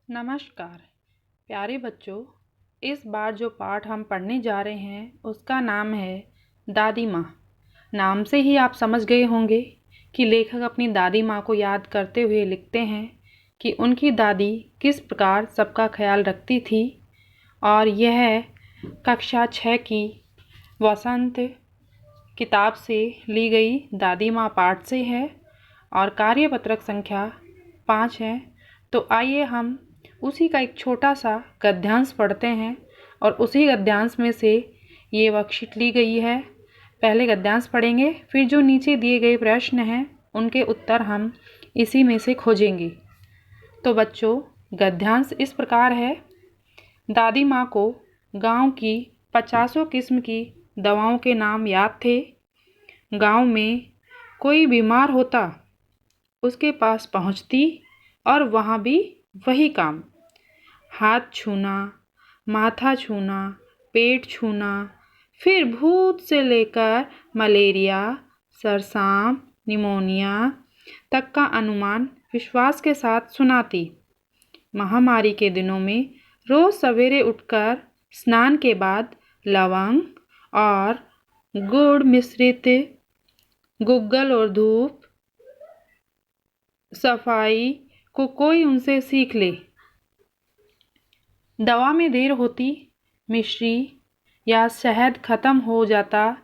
नमस्कार प्यारे बच्चों। इस बार जो पाठ हम पढ़ने जा रहे हैं उसका नाम है दादी माँ। नाम से ही आप समझ गए होंगे कि लेखक अपनी दादी माँ को याद करते हुए लिखते हैं कि उनकी दादी किस प्रकार सबका ख्याल रखती थी। और यह कक्षा 6 की वसंत किताब से ली गई दादी माँ पाठ से है और कार्यपत्रक संख्या 5 है। तो आइए हम उसी का एक छोटा सा गद्यांश पढ़ते हैं और उसी गद्यांश में से ये वर्कशीट ली गई है। पहले गद्यांश पढ़ेंगे, फिर जो नीचे दिए गए प्रश्न हैं उनके उत्तर हम इसी में से खोजेंगे। तो बच्चों, गद्यांश इस प्रकार है। दादी माँ को गांव की 50 किस्म की दवाओं के नाम याद थे। गांव में कोई बीमार होता उसके पास पहुंचती और वहाँ भी वही काम, हाथ छूना, माथा छूना, पेट छूना, फिर भूत से लेकर मलेरिया, सरसाम, निमोनिया तक का अनुमान विश्वास के साथ सुनाती। महामारी के दिनों में रोज सवेरे उठकर स्नान के बाद लवंग और गुड़ मिश्रित गुग्गल और धूप सफाई को कोई उनसे सीख ले। दवा में देर होती, मिश्री या शहद खत्म हो जाता,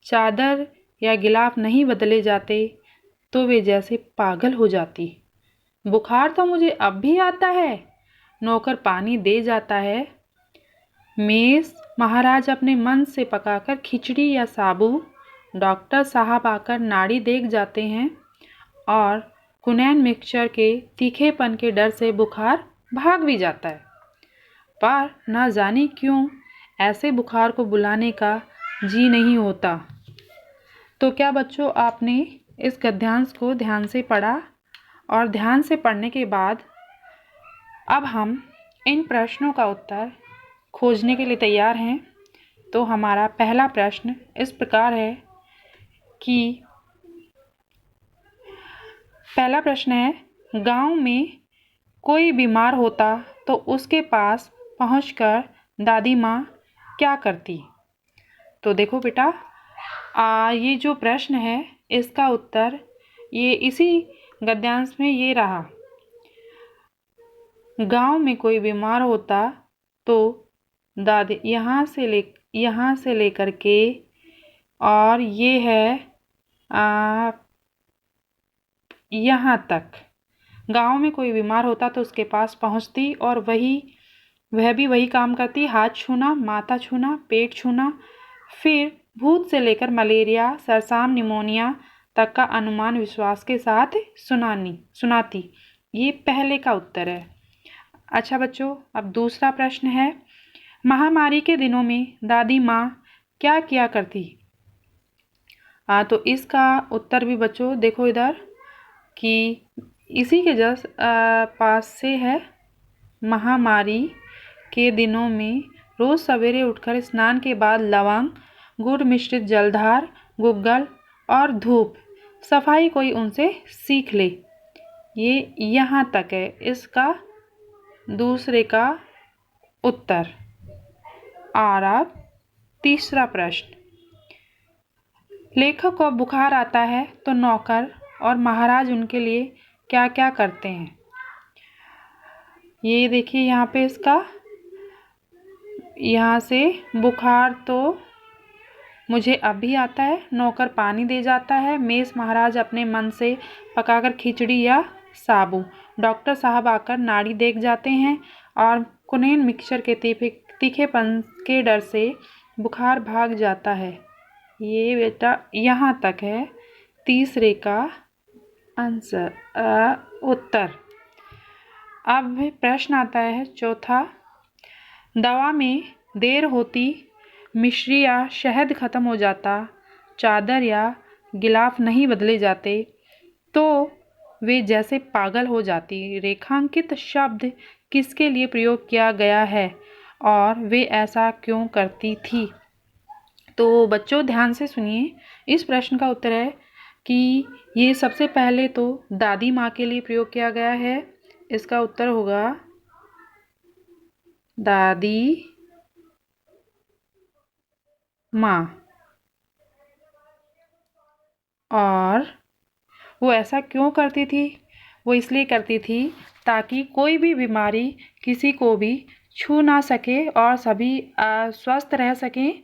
चादर या गिलाफ नहीं बदले जाते तो वे जैसे पागल हो जाती। बुखार तो मुझे अब भी आता है, नौकर पानी दे जाता है। मेस महाराज अपने मन से पकाकर खिचड़ी या साबू, डॉक्टर साहब आकर नाड़ी देख जाते हैं और कुनैन मिक्सचर के तीखेपन के डर से बुखार भाग भी जाता है। पर ना जाने क्यों ऐसे बुखार को बुलाने का जी नहीं होता। तो क्या बच्चों, आपने इस गद्यांश को ध्यान से पढ़ा? और ध्यान से पढ़ने के बाद अब हम इन प्रश्नों का उत्तर खोजने के लिए तैयार हैं। तो हमारा पहला प्रश्न इस प्रकार है कि पहला प्रश्न है, गांव में कोई बीमार होता तो उसके पास पहुंचकर दादी माँ क्या करती? तो देखो बेटा, ये जो प्रश्न है इसका उत्तर ये इसी गद्यांश में ये रहा। गांव में कोई बीमार होता तो दादी यहाँ से लेकर के और ये है यहाँ तक। गांव में कोई बीमार होता तो उसके पास पहुँचती और वह भी वही काम करती, हाथ छूना, माथा छूना, पेट छूना, फिर भूत से लेकर मलेरिया, सरसाम, निमोनिया तक का अनुमान विश्वास के साथ सुनाती। ये पहले का उत्तर है। अच्छा बच्चों, अब दूसरा प्रश्न है, महामारी के दिनों में दादी माँ क्या किया करती? तो इसका उत्तर भी बच्चों देखो इधर कि इसी के जस्ट पास से है। महामारी के दिनों में रोज सवेरे उठकर स्नान के बाद लवंग, गुड़ मिश्रित जलधार, गुग्गल और धूप सफाई कोई उनसे सीख ले। ये यहाँ तक है इसका दूसरे का उत्तर। और अब तीसरा प्रश्न, लेखक को बुखार आता है तो नौकर और महाराज उनके लिए क्या क्या करते हैं? ये देखिए यहाँ पे इसका, यहाँ से बुखार तो मुझे अभी आता है, नौकर पानी दे जाता है, मेस महाराज अपने मन से पकाकर खिचड़ी या साबू, डॉक्टर साहब आकर नाड़ी देख जाते हैं और कुनैन मिक्सचर के तीखेपन के डर से बुखार भाग जाता है। ये बेटा यहाँ तक है तीसरे का आंसर उत्तर। अब प्रश्न आता है चौथा, दवा में देर होती, मिश्री या शहद खत्म हो जाता, चादर या गिलाफ नहीं बदले जाते तो वे जैसे पागल हो जाती। रेखांकित शब्द किसके लिए प्रयोग किया गया है और वे ऐसा क्यों करती थी? तो बच्चों ध्यान से सुनिए, इस प्रश्न का उत्तर है कि ये सबसे पहले तो दादी माँ के लिए प्रयोग किया गया है। इसका उत्तर होगा दादी माँ। और वो ऐसा क्यों करती थी? वो इसलिए करती थी ताकि कोई भी बीमारी किसी को भी छू ना सके और सभी स्वस्थ रह सकें,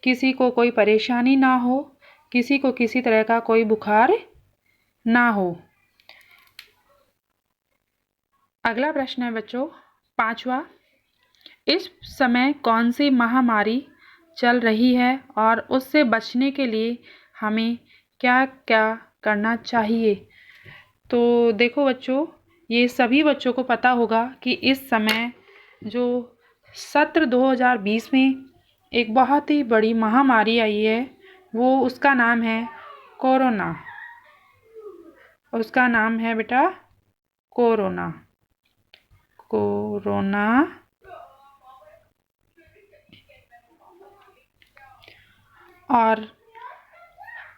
किसी को कोई परेशानी ना हो, किसी को किसी तरह का कोई बुखार ना हो। अगला प्रश्न है बच्चों 5वां। इस समय कौन सी महामारी चल रही है और उससे बचने के लिए हमें क्या क्या करना चाहिए? तो देखो बच्चों, ये सभी बच्चों को पता होगा कि इस समय जो सत्र 2020 में एक बहुत ही बड़ी महामारी आई है, वो उसका नाम है कोरोना। उसका नाम है बेटा कोरोना। कोरोना। और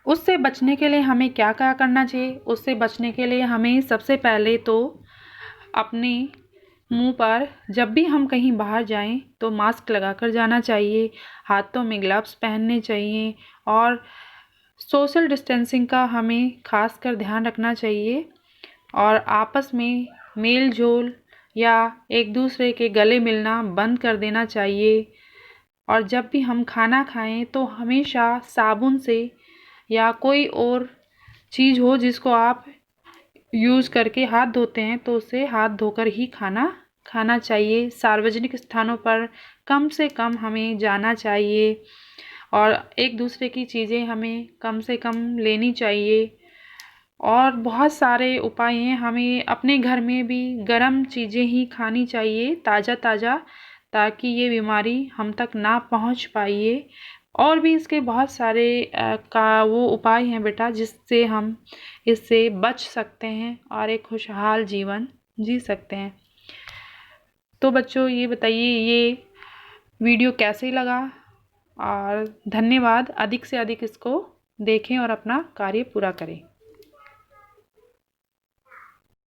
उससे बचने के लिए हमें क्या क्या करना चाहिए? उससे बचने के लिए हमें सबसे पहले तो अपने मुंह पर जब भी हम कहीं बाहर जाएं तो मास्क लगाकर जाना चाहिए, हाथों में ग्लव्स पहनने चाहिए और सोशल डिस्टेंसिंग का हमें खासकर ध्यान रखना चाहिए और आपस में मेल जोल या एक दूसरे के गले मिलना बंद कर देना चाहिए। और जब भी हम खाना खाएं तो हमेशा साबुन से या कोई और चीज़ हो जिसको आप यूज़ करके हाथ धोते हैं तो उससे हाथ धोकर ही खाना खाना चाहिए। सार्वजनिक स्थानों पर कम से कम हमें जाना चाहिए और एक दूसरे की चीज़ें हमें कम से कम लेनी चाहिए। और बहुत सारे उपाय हैं, हमें अपने घर में भी गर्म चीज़ें ही खानी चाहिए ताज़ा ताज़ा, ताकि ये बीमारी हम तक ना पहुंच पाए। और भी इसके बहुत सारे का वो उपाय हैं बेटा जिससे हम इससे बच सकते हैं और एक खुशहाल जीवन जी सकते हैं। तो बच्चों ये बताइए ये वीडियो कैसे लगा? और धन्यवाद। अधिक से अधिक इसको देखें और अपना कार्य पूरा करें।